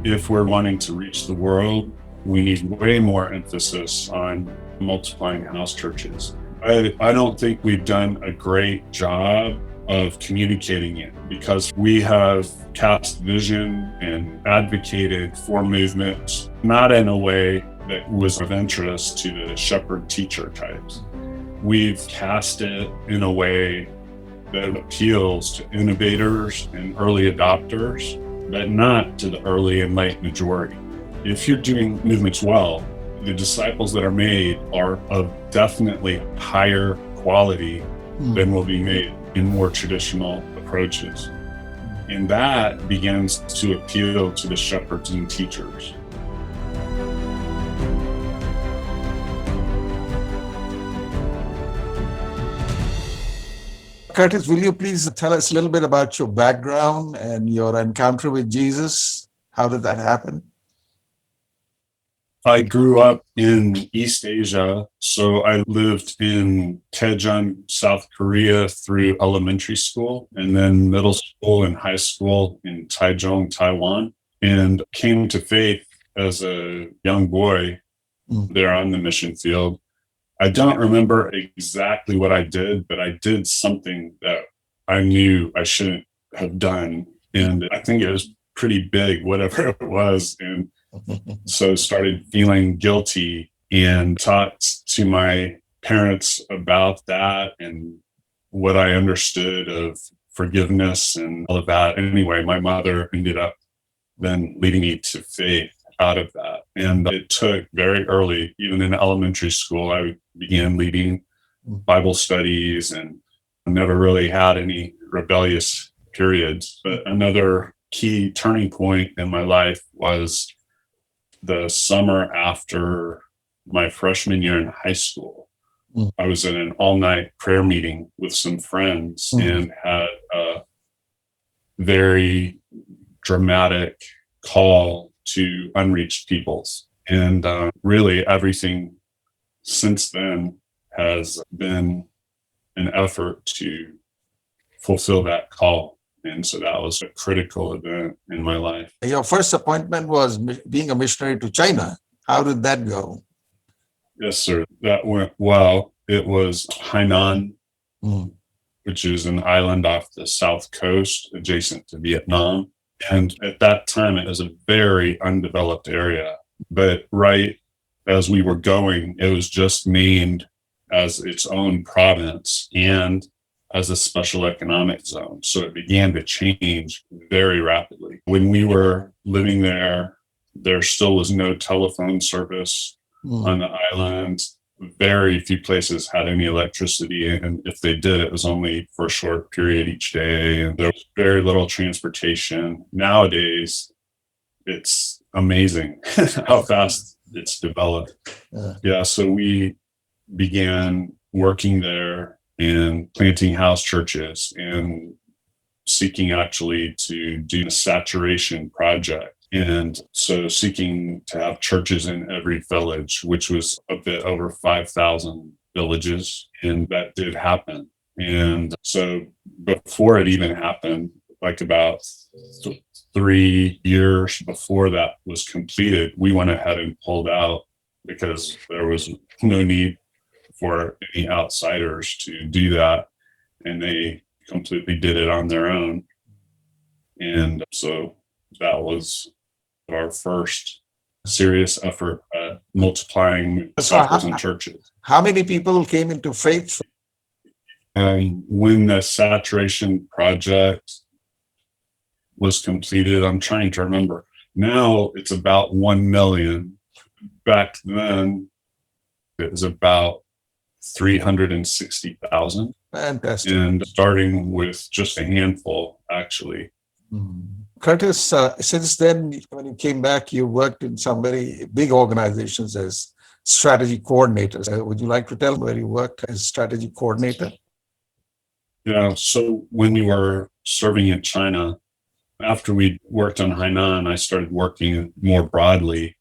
If we're wanting to reach the world, we need way more emphasis on multiplying house churches. I don't think we've done a great job of communicating it because we have cast vision and advocated for movements, not in a way that was of interest to the shepherd teacher types. We've cast it in a way that appeals to innovators and early adopters, but not to the early and late majority. If you're doing movements well, the disciples that are made are of definitely higher quality than will be made in more traditional approaches. And that begins to appeal to the shepherds and teachers. Curtis, will you please tell us a little bit about your background and your encounter with Jesus? How did that happen? I grew up in East Asia, so I lived in Daejeon, South Korea through elementary school, and then middle school and high school in Taichung, Taiwan, and came to faith as a young boy there on the mission field. I don't remember exactly what I did, but I did something that I knew I shouldn't have done. And I think it was pretty big, whatever it was. And so started feeling guilty and talked to my parents about that and what I understood of forgiveness and all of that. Anyway, my mother ended up then leading me to faith out of that. And it took very early, even in elementary school, I began leading Bible studies and never really had any rebellious periods. But another key turning point in my life was the summer after my freshman year in high school. I was in an all-night prayer meeting with some friends and had a very dramatic call to unreached peoples. And really everything since then has been an effort to fulfill that call. And so that was a critical event in my life. Your first appointment was being a missionary to China. How did that go? Yes, sir. That went well. It was Hainan, which is an island off the south coast adjacent to Vietnam. And at that time, it was a very undeveloped area. But right as we were going, it was just named as its own province and as a special economic zone. So it began to change very rapidly. When we were living there, there still was no telephone service on the island. Very few places had any electricity, and if they did, it was only for a short period each day, and there was very little transportation. Nowadays, it's amazing how fast it's developed. Yeah, so we began working there and planting house churches and seeking actually to do a saturation project. And so seeking to have churches in every village, which was a bit over 5,000 villages. And that did happen. And so before it even happened, like about 3 years before that was completed, we went ahead and pulled out because there was no need for any outsiders to do that. And they completely did it on their own. And so that was our first serious effort at multiplying disciples and churches. How many people came into faith? And when the saturation project was completed, I'm trying to remember. Now it's about 1 million. Back then, it was about 360,000. Fantastic. And starting with just a handful, actually. Curtis, since then, when you came back, you worked in some very big organizations as strategy coordinators. Would you like to tell where you worked as strategy coordinator? Yeah, so when we were serving in China, after we worked on Hainan, I started working more broadly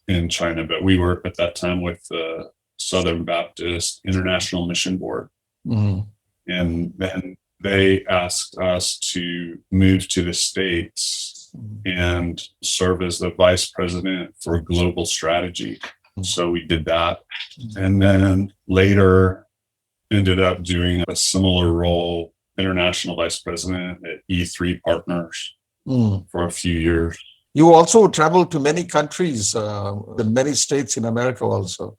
in China, but we were at that time with the Southern Baptist International Mission Board. And then they asked us to move to the States and serve as the vice president for global strategy. So we did that. And then later ended up doing a similar role, international vice president at E3 Partners for a few years. You also traveled to many countries, in many states in America also.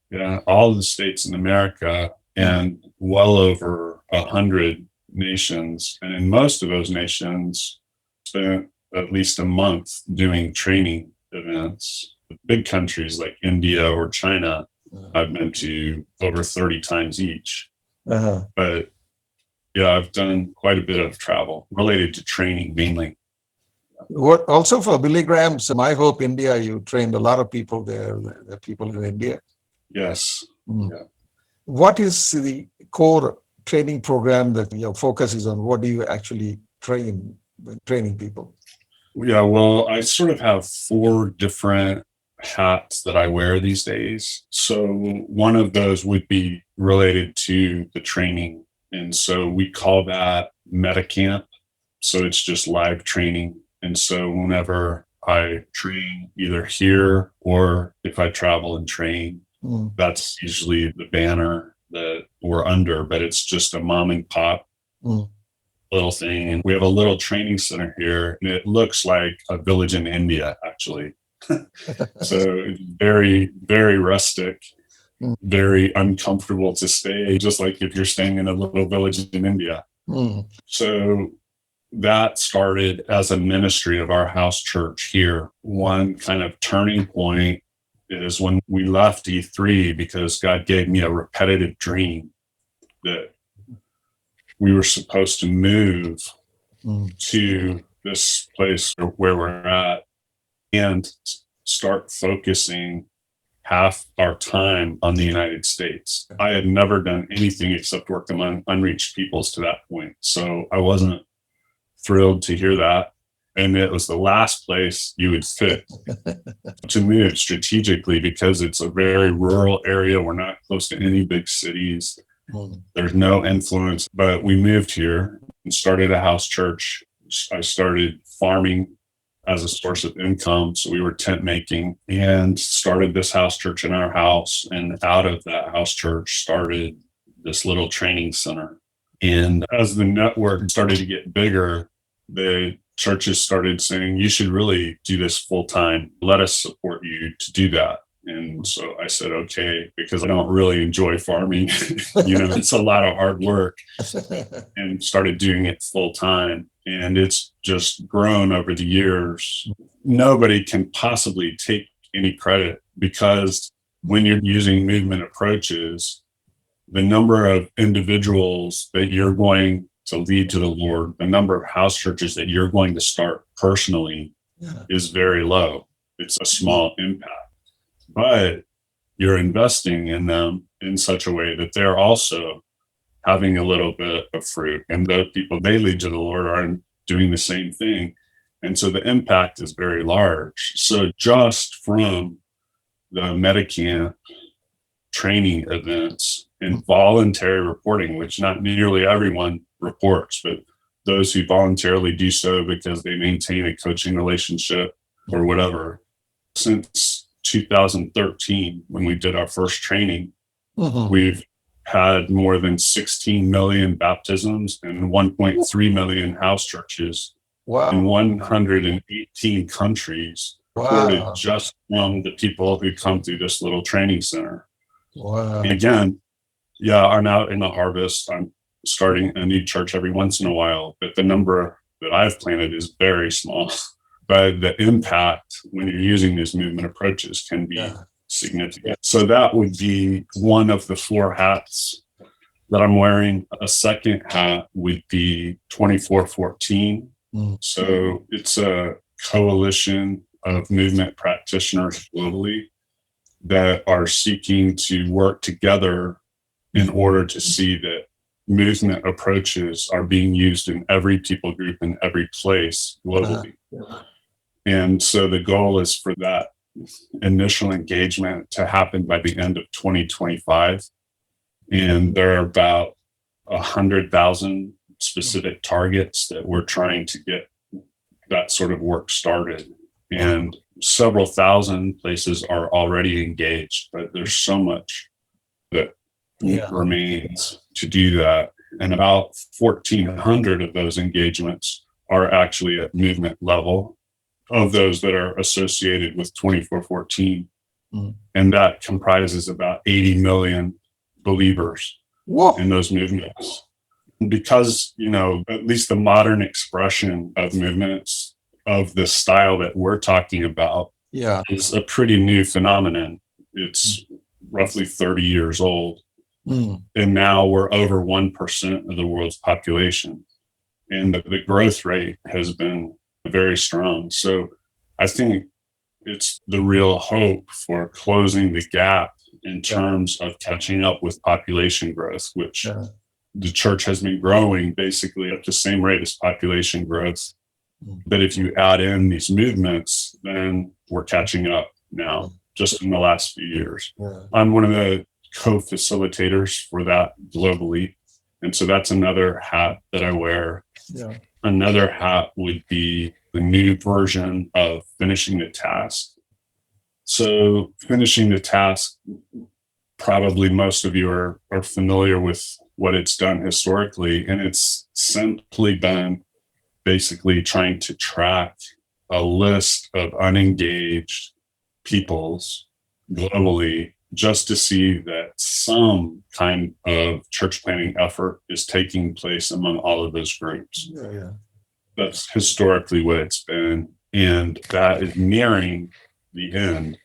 Yeah, all the states in America and well over 100 nations. And in most of those nations, spent at least a month doing training events. Big countries like India or China, I've been to over 30 times each. But yeah, I've done quite a bit of travel related to training mainly. What also for Billy Graham's My Hope India, you trained a lot of people there, the people in India. Yes. Yeah. What is the core training program that your focus is on? What do you actually train when training people? Yeah, well, I sort of have 4 different hats that I wear these days. So one of those would be related to the training. And so we call that Metacamp. So it's just live training. And so whenever I train either here or if I travel and train, that's usually the banner that we're under, but it's just a mom and pop little thing. And we have a little training center here, and it looks like a village in India, actually. So it's very, very rustic, very uncomfortable to stay, just like if you're staying in a little village in India. So that started as a ministry of our house church here. One kind of turning point is when we left E3 because God gave me a repetitive dream that we were supposed to move to this place where we're at and start focusing half our time on the United States. I had never done anything except work among unreached peoples to that point. So I wasn't thrilled to hear that. And it was the last place you would fit to move strategically because it's a very rural area. We're not close to any big cities. There's no influence, but we moved here and started a house church. I started farming as a source of income. So we were tent making and started this house church in our house. And out of that house church started this little training center. And as the network started to get bigger, the churches started saying, you should really do this full time. Let us support you to do that. And so I said, okay, because I don't really enjoy farming. It's a lot of hard work, and started doing it full time. And it's just grown over the years. Nobody can possibly take any credit because when you're using movement approaches, the number of individuals that you're going to lead to the Lord, the number of house churches that you're going to start personally is very low. It's a small impact. But you're investing in them in such a way that they're also having a little bit of fruit. And the people they lead to the Lord are doing the same thing. And so the impact is very large. So just from the Metacamp training events and voluntary reporting, which not nearly everyone reports, but those who voluntarily do so because they maintain a coaching relationship or whatever, since 2013, when we did our first training, we've had more than 16 million baptisms and 1.3 million house churches in 118 countries, reported just from the people who come through this little training center. And again, I'm out in the harvest. I'm starting a new church every once in a while, but the number that I've planted is very small. But the impact when you're using these movement approaches can be significant. So that would be one of the 4 hats that I'm wearing. A second hat would be 2414. So it's a coalition of movement practitioners globally that are seeking to work together in order to see that movement approaches are being used in every people group in every place globally. And so the goal is for that initial engagement to happen by the end of 2025. And there are about 100,000 specific targets that we're trying to get that sort of work started. And several thousand places are already engaged, but there's so much that remains to do that. And about 1,400 of those engagements are actually at movement level of those that are associated with 2414. And that comprises about 80 million believers in those movements. Because, at least the modern expression of movements of the style that we're talking about is a pretty new phenomenon. It's roughly 30 years old. And now we're over 1% of the world's population. And the growth rate has been very strong. So I think it's the real hope for closing the gap in terms of catching up with population growth, which the church has been growing basically at the same rate as population growth. But if you add in these movements, then we're catching up now, just in the last few years. I'm one of the co-facilitators for that globally. And so that's another hat that I wear. Another hat would be the new version of finishing the task. So finishing the task, probably most of you are familiar with what it's done historically. And it's simply been basically trying to track a list of unengaged peoples globally just to see that some kind of church planting effort is taking place among all of those groups. That's historically what it's been. And that is nearing the end.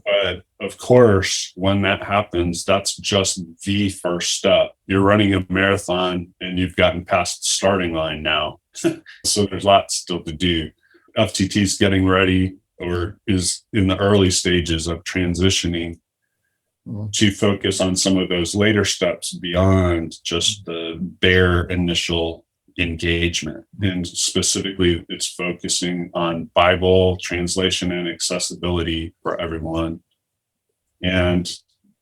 But of course, when that happens, that's just the first step. You're running a marathon and you've gotten past the starting line now. So there's lots still to do. FTT is getting ready, or is in the early stages of transitioning to focus on some of those later steps beyond just the bare initial engagement. And specifically, it's focusing on Bible translation and accessibility for everyone, and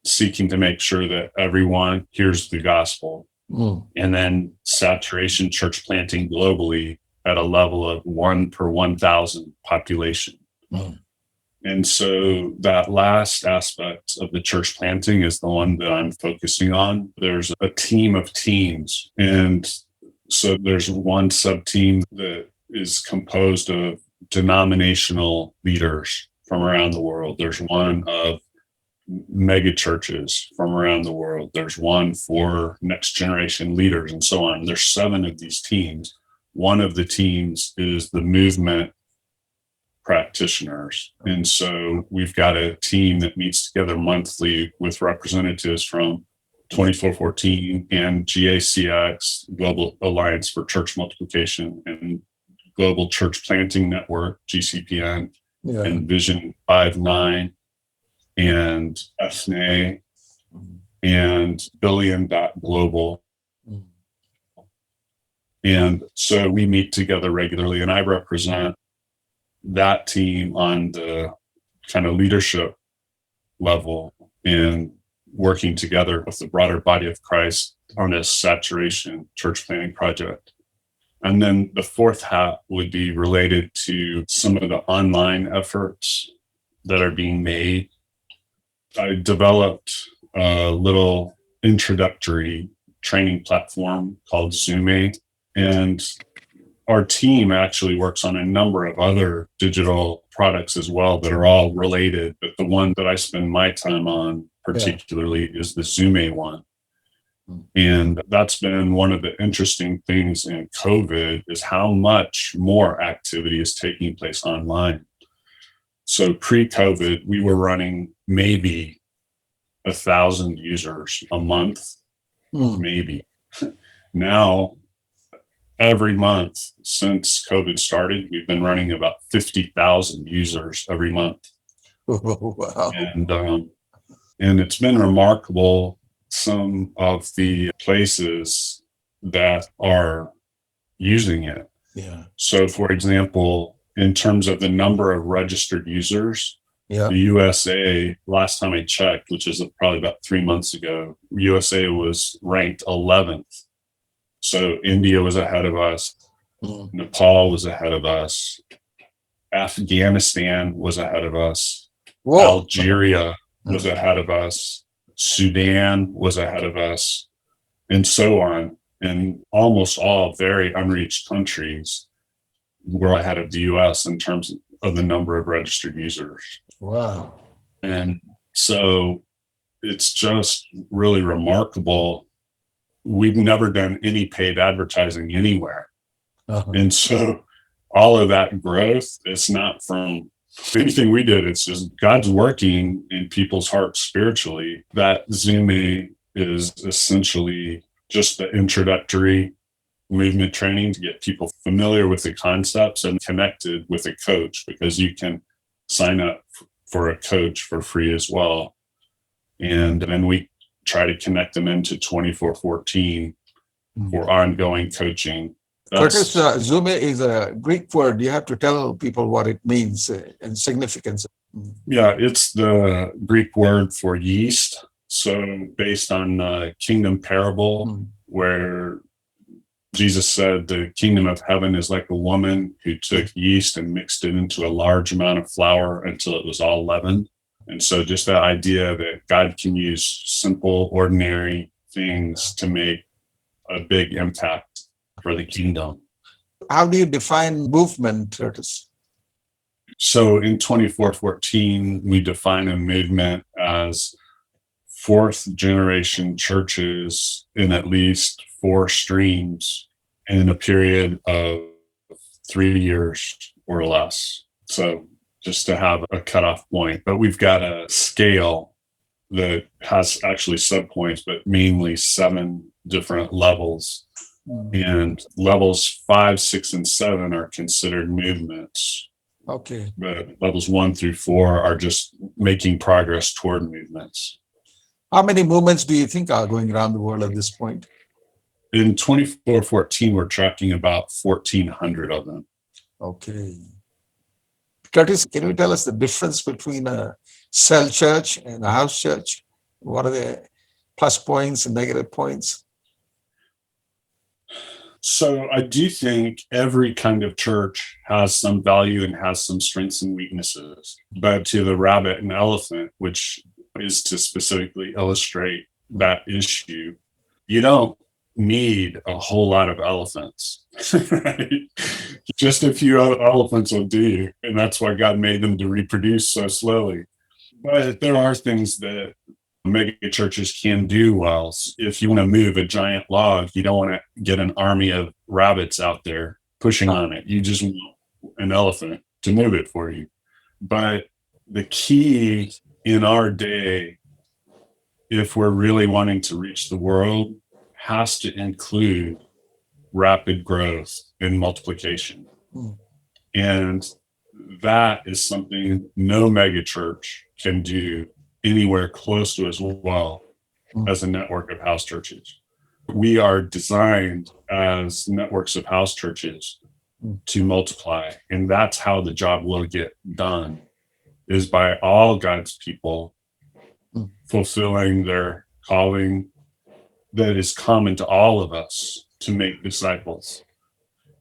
seeking to make sure that everyone hears the gospel. And then saturation church planting globally at a level of 1 per 1,000 population. And so that last aspect of the church planting is the one that I'm focusing on. There's a team of teams. And so there's one sub-team that is composed of denominational leaders from around the world. There's one of mega churches from around the world. There's one for next generation leaders and so on. There's 7 of these teams. One of the teams is the movement practitioners. And so we've got a team that meets together monthly with representatives from 2414 and GACX, Global Alliance for Church Multiplication, and Global Church Planting Network, GCPN, and Vision 5-9, and FNA, and Billion.Global. And so we meet together regularly, and I represent that team on the kind of leadership level and working together with the broader body of Christ on this saturation church planting project. And then the fourth hat would be related to some of the online efforts that are being made. I developed a little introductory training platform called Zúme, and our team actually works on a number of other digital products as well that are all related, but the one that I spend my time on particularly is the Zúme one. And that's been one of the interesting things in COVID, is how much more activity is taking place online. So pre-COVID, we were running maybe 1,000 users a month, maybe. Now, every month since COVID started, we've been running about 50,000 users every month. Wow. And it's been remarkable, some of the places that are using it. So, for example, in terms of the number of registered users, the USA, last time I checked, which is probably about 3 months ago, USA was ranked 11th. So India was ahead of us. Nepal was ahead of us. Afghanistan was ahead of us. Whoa. Algeria was ahead of us. Sudan was ahead of us, and so on. And almost all very unreached countries were ahead of the US in terms of the number of registered users. Wow. And so it's just really remarkable. We've never done any paid advertising anywhere. And so all of that growth is not from anything we did. It's just God's working in people's hearts spiritually. That Zúme is essentially just the introductory movement training to get people familiar with the concepts and connected with a coach, because you can sign up for a coach for free as well. And then we try to connect them into 2414 for ongoing coaching. Curtis, Zúme is a Greek word. You have to tell people what it means and significance. Yeah, it's the Greek word for yeast. So based on the kingdom parable, where Jesus said the kingdom of heaven is like a woman who took yeast and mixed it into a large amount of flour until it was all leavened. And so just that idea that God can use simple, ordinary things to make a big impact for the kingdom. How do you define movement, Curtis? So in 2414, we define a movement as fourth generation churches in at least 4 streams in a period of 3 years or less. So just to have a cutoff point, but we've got a scale that has actually subpoints, but mainly 7 different levels. And levels 5, 6, and 7 are considered movements. Okay. But levels 1 through 4 are just making progress toward movements. How many movements do you think are going around the world at this point? In 2414, we're tracking about 1,400 of them. Okay. Curtis, can you tell us the difference between a cell church and a house church? What are the plus points and negative points? So I do think every kind of church has some value and has some strengths and weaknesses. But to the rabbit and elephant, which is to specifically illustrate that issue, you don't need a whole lot of elephants. Right? Just a few elephants will do. And that's why God made them to reproduce so slowly. But there are things that mega churches can do well. If you want to move a giant log, you don't want to get an army of rabbits out there pushing on it. You just want an elephant to move it for you. But the key in our day, if we're really wanting to reach the world, has to include rapid growth and multiplication. And that is something no mega church can do anywhere close to as well as a network of house churches. We are designed as networks of house churches to multiply, and that's how the job will get done, is by all God's people fulfilling their calling that is common to all of us to make disciples.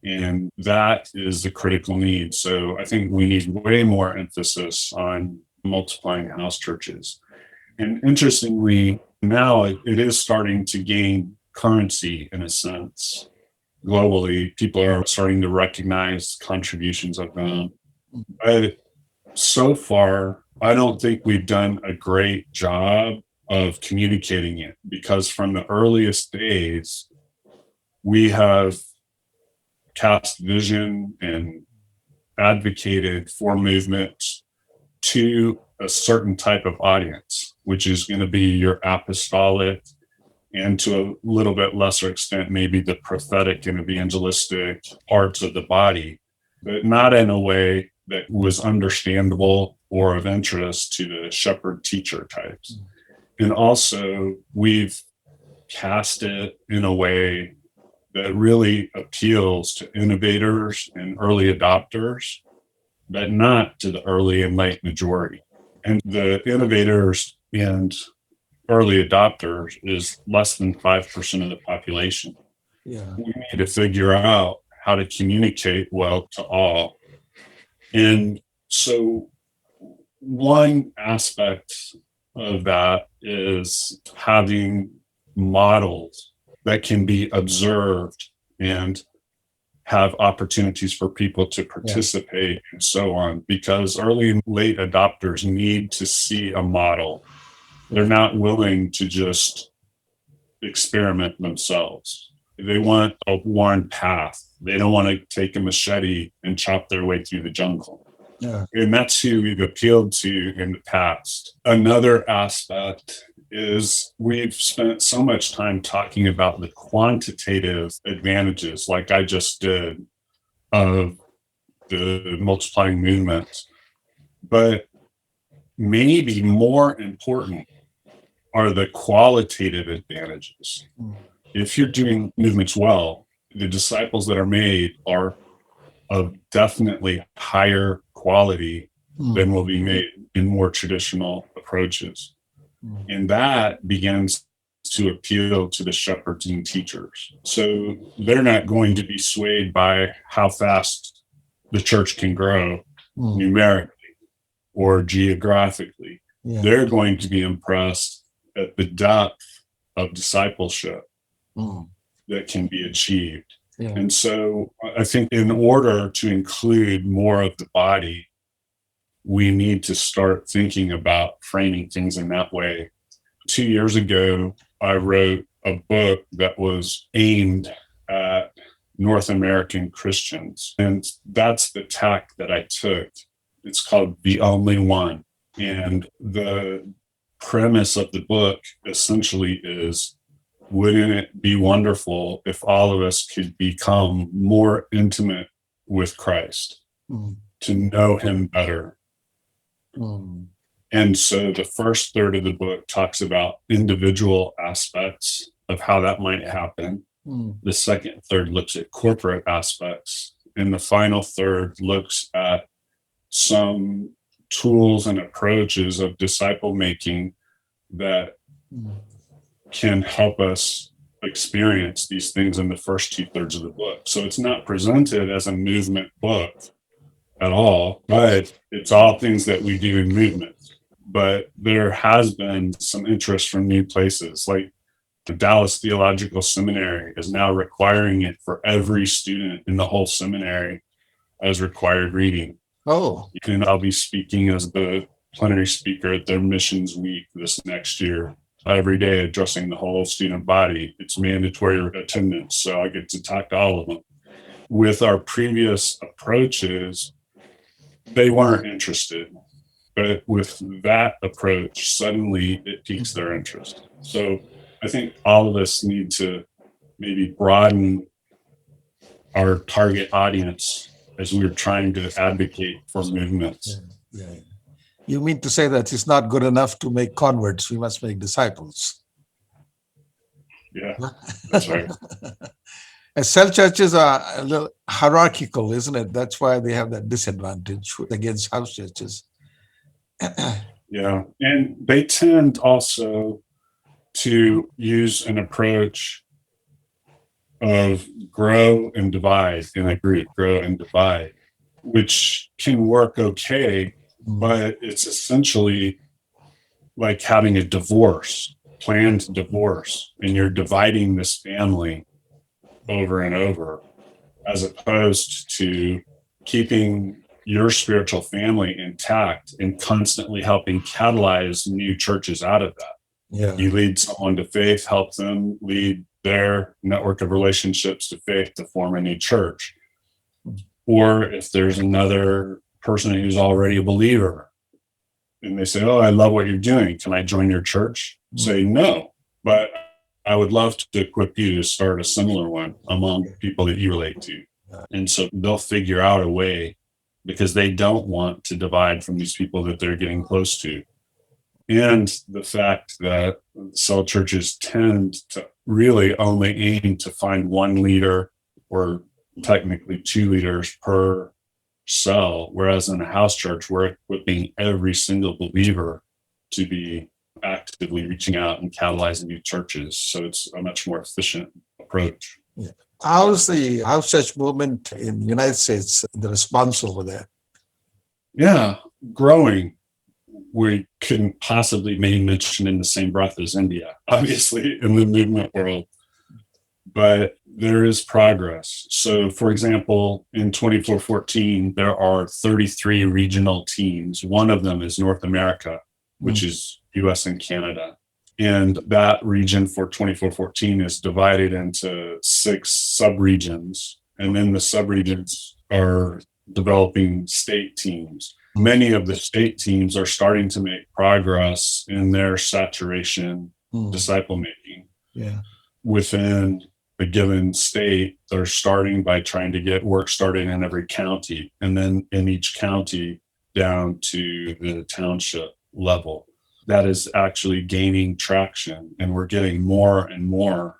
And that is the critical need. So I think we need way more emphasis on multiplying house churches. And interestingly, now it is starting to gain currency in a sense. Globally, people are starting to recognize contributions of them. But so far, I don't think we've done a great job of communicating it, because from the earliest days, we have cast vision and advocated for movements to a certain type of audience, which is going to be your apostolic and to a little bit lesser extent, maybe the prophetic and evangelistic parts of the body, but not in a way that was understandable or of interest to the shepherd teacher types. And also we've cast it in a way that really appeals to innovators and early adopters, but not to the early and late majority. And the innovators and early adopters is less than 5% of the population. Yeah. We need to figure out how to communicate well to all. And so one aspect of that is having models that can be observed and have opportunities for people to participate and so on, because early and late adopters need to see a model. They're not willing to just experiment themselves. They want a worn path. They don't want to take a machete and chop their way through the jungle. Yeah. And that's who we've appealed to in the past. Another aspect is we've spent so much time talking about the quantitative advantages, like I just did, of the multiplying movements. But maybe more important are the qualitative advantages. If you're doing movements well, the disciples that are made are of definitely higher quality than will be made in more traditional approaches. And that begins to appeal to the shepherds and teachers. So they're not going to be swayed by how fast the church can grow numerically or geographically. Yeah. They're going to be impressed at the depth of discipleship that can be achieved. Yeah. And so I think in order to include more of the body, we need to start thinking about framing things in that way. 2 years ago, I wrote a book that was aimed at North American Christians. And that's the tack that I took. It's called The Only One. And the premise of the book essentially is, wouldn't it be wonderful if all of us could become more intimate with Christ, to know him better? And so the first third of the book talks about individual aspects of how that might happen. The second third looks at corporate aspects. And the final third looks at some tools and approaches of disciple making that can help us experience these things in the first 2/3 of the book. So it's not presented as a movement book at all, but it's all things that we do in movement. But there has been some interest from new places, like the Dallas Theological Seminary is now requiring it for every student in the whole seminary as required reading. Oh. And I'll be speaking as the plenary speaker at their missions week this next year. Every day addressing the whole student body. It's mandatory attendance, so I get to talk to all of them. With our previous approaches, they weren't interested. But with that approach, suddenly it piques their interest. So I think all of us need to maybe broaden our target audience as we're trying to advocate for movements. Yeah. You mean to say that it's not good enough to make converts, we must make disciples? Yeah, that's right. And cell churches are a little hierarchical, isn't it? That's why they have that disadvantage against house churches. Yeah, and they tend also to use an approach of grow and divide in a group, grow and divide, which can work okay, but it's essentially like having a divorce, planned divorce, and you're dividing this family over and over, as opposed to keeping your spiritual family intact and constantly helping catalyze new churches out of that. Yeah. You lead someone to faith, help them lead their network of relationships to faith to form a new church. Or if there's another person who's already a believer and they say, oh, I love what you're doing, can I join your church? Say no, but I would love to equip you to start a similar one among people that you relate to. And so they'll figure out a way, because they don't want to divide from these people that they're getting close to. And the fact that cell churches tend to really only aim to find one leader, or technically 2 leaders per cell, whereas in a house church, we're equipping every single believer to be actively reaching out and catalyzing new churches. So it's a much more efficient approach. Yeah. How's the house church movement in the United States, the response over there? Yeah, growing. We couldn't possibly be mentioned in the same breath as India, obviously, in the movement world, but there is progress. So, for example, in 2414, there are 33 regional teams. One of them is North America, which is US and Canada. And that region for 2414 is divided into 6 subregions. And then the subregions are developing state teams. Many of the state teams are starting to make progress in their saturation disciple making. Yeah. Within a given state, they're starting by trying to get work started in every county, and then in each county down to the township level. That is actually gaining traction, and we're getting more and more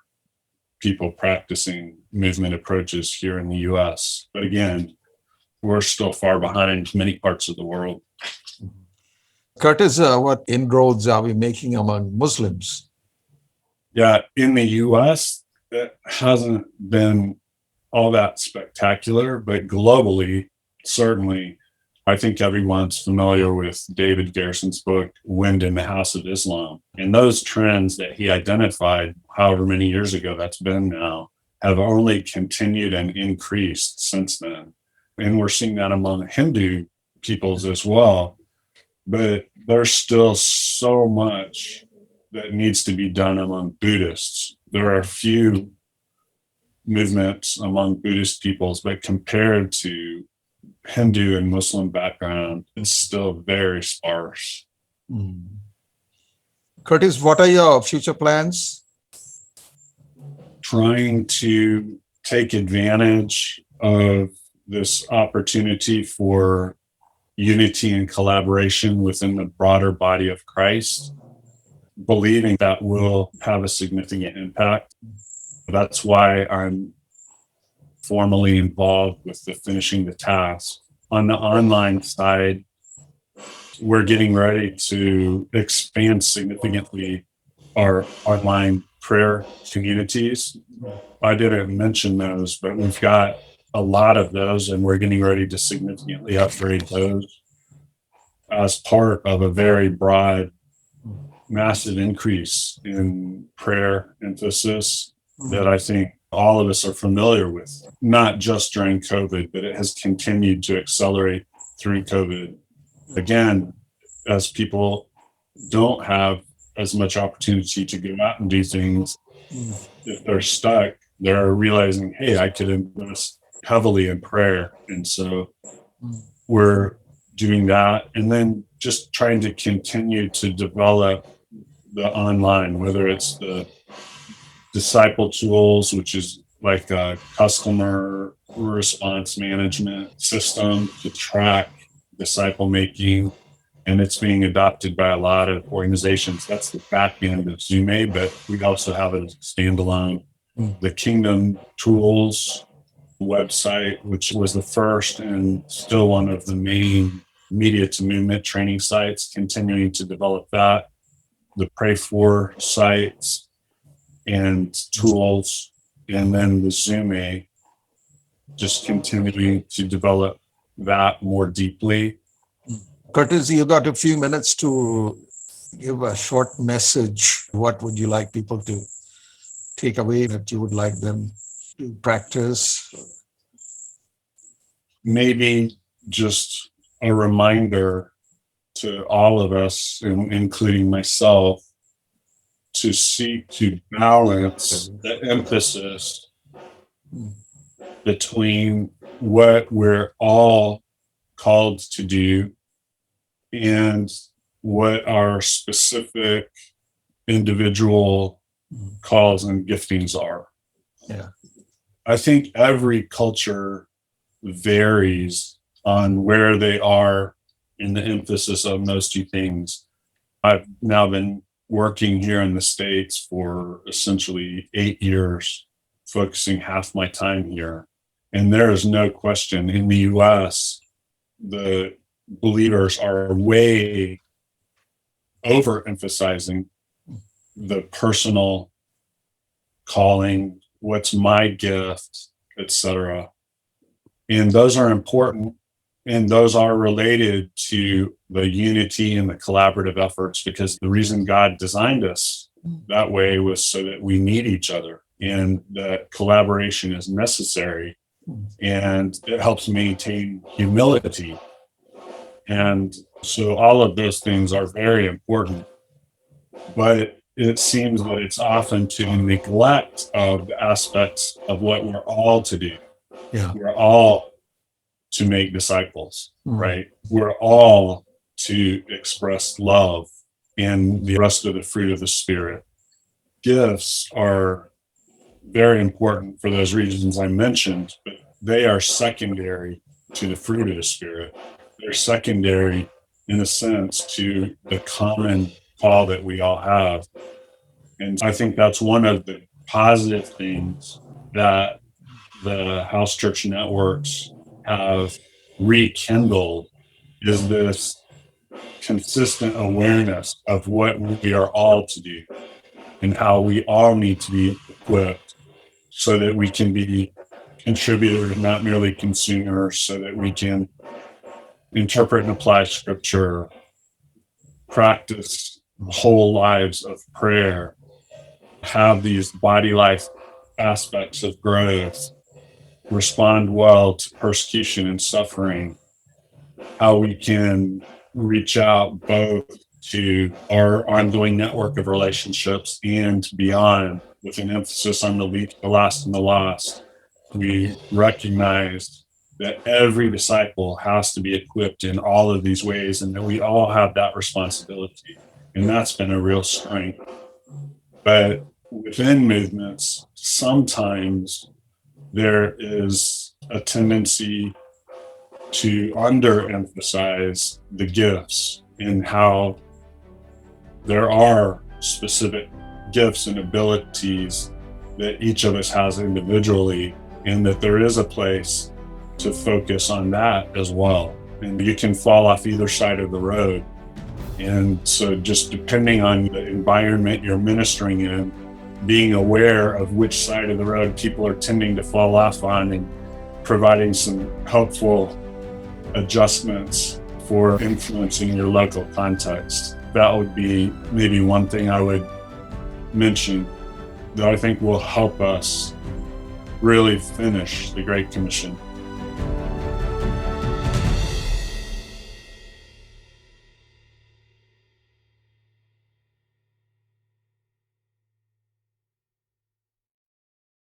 people practicing movement approaches here in the US. But again, we're still far behind in many parts of the world. Curtis, what inroads are we making among Muslims? Yeah, in the US, it hasn't been all that spectacular, but globally, certainly, I think everyone's familiar with David Garrison's book, Wind in the House of Islam. And those trends that he identified, however many years ago that's been now, have only continued and increased since then. And we're seeing that among Hindu peoples as well. But there's still so much that needs to be done among Buddhists. There are a few movements among Buddhist peoples, but compared to Hindu and Muslim background, it's still very sparse. Curtis, what are your future plans? Trying to take advantage of this opportunity for unity and collaboration within the broader body of Christ, believing that will have a significant impact. That's why I'm formally involved with the finishing the task. On the online side, we're getting ready to expand significantly our online prayer communities. I didn't mention those, but we've got a lot of those, and we're getting ready to significantly upgrade those as part of a very broad, massive increase in prayer emphasis that I think all of us are familiar with, not just during COVID, but it has continued to accelerate through COVID. Again, as people don't have as much opportunity to go out and do things, if they're stuck, they're realizing, hey, I could invest heavily in prayer. And so we're doing that. And then just trying to continue to develop the online, whether it's the disciple tools, which is like a customer response management system to track disciple making. And it's being adopted by a lot of organizations. That's the back end of Zúme, but we also have a standalone. The Kingdom Tools website, which was the first and still one of the main media to movement training sites, continuing to develop that. The Pray For sites and tools, and then the Zúme, just continuing to develop that more deeply. Curtis, you got a few minutes to give a short message. What would you like people to take away that you would like them to practice? Maybe just a reminder to all of us, including myself, to seek to balance the emphasis between what we're all called to do and what our specific individual calls and giftings are. Yeah. I think every culture varies on where they are in the emphasis of those two things. I've now been working here in the States for essentially 8 years, focusing half my time here. And there is no question in the US, the believers are way overemphasizing the personal calling what's my gift, etc. And those are important, and those are related to the unity and the collaborative efforts, because the reason God designed us that way was so that we need each other, and that collaboration is necessary, and it helps maintain humility. And so all of those things are very important, but it seems that it's often to neglect of the aspects of what we're all to do. Yeah. We're all to make disciples, Mm. right? We're all to express love and the rest of the fruit of the Spirit. Gifts are very important for those reasons I mentioned, but they are secondary to the fruit of the Spirit. They're secondary, in a sense, to the common call that we all have. And I think that's one of the positive things that the house church networks have rekindled, is this consistent awareness of what we are all to do and how we all need to be equipped so that we can be contributors, not merely consumers, so that we can interpret and apply scripture, practice whole lives of prayer, have these body life aspects of growth, respond well to persecution and suffering, how we can reach out both to our ongoing network of relationships and beyond, with an emphasis on the last and the lost. We recognize that every disciple has to be equipped in all of these ways, and that we all have that responsibility. And that's been a real strength. But within movements, sometimes there is a tendency to underemphasize the gifts, and how there are specific gifts and abilities that each of us has individually, and that there is a place to focus on that as well. And you can fall off either side of the road. And so just depending on the environment you're ministering in, being aware of which side of the road people are tending to fall off on, and providing some helpful adjustments for influencing your local context. That would be maybe one thing I would mention that I think will help us really finish the Great Commission.